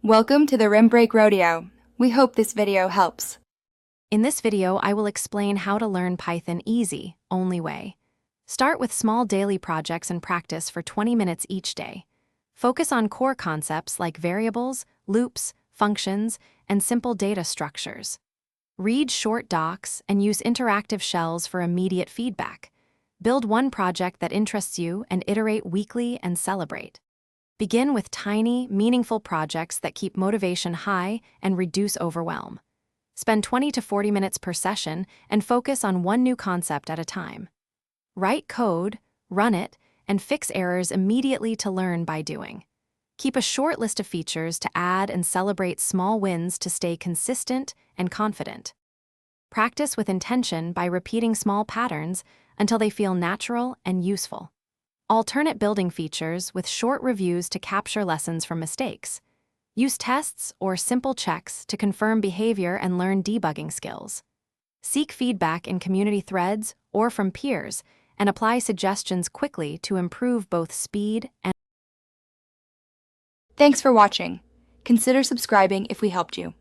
Welcome to the Rim Break Rodeo. We hope this video helps. In this video, I will explain how to learn Python easy, only way. Start with small daily projects and practice for 20 minutes each day. Focus on core concepts like variables, loops, functions, and simple data structures. Read short docs and use interactive shells for immediate feedback. Build one project that interests you and iterate weekly and celebrate. Begin with tiny, meaningful projects that keep motivation high and reduce overwhelm. Spend 20 to 40 minutes per session and focus on one new concept at a time. Write code, run it, and fix errors immediately to learn by doing. Keep a short list of features to add and celebrate small wins to stay consistent and confident. Practice with intention by repeating small patterns until they feel natural and useful. Alternate building features with short reviews to capture lessons from mistakes. Use tests or simple checks to confirm behavior and learn debugging skills. Seek feedback in community threads or from peers and apply suggestions quickly to improve both speed and... Thanks for watching. Consider subscribing if we helped you.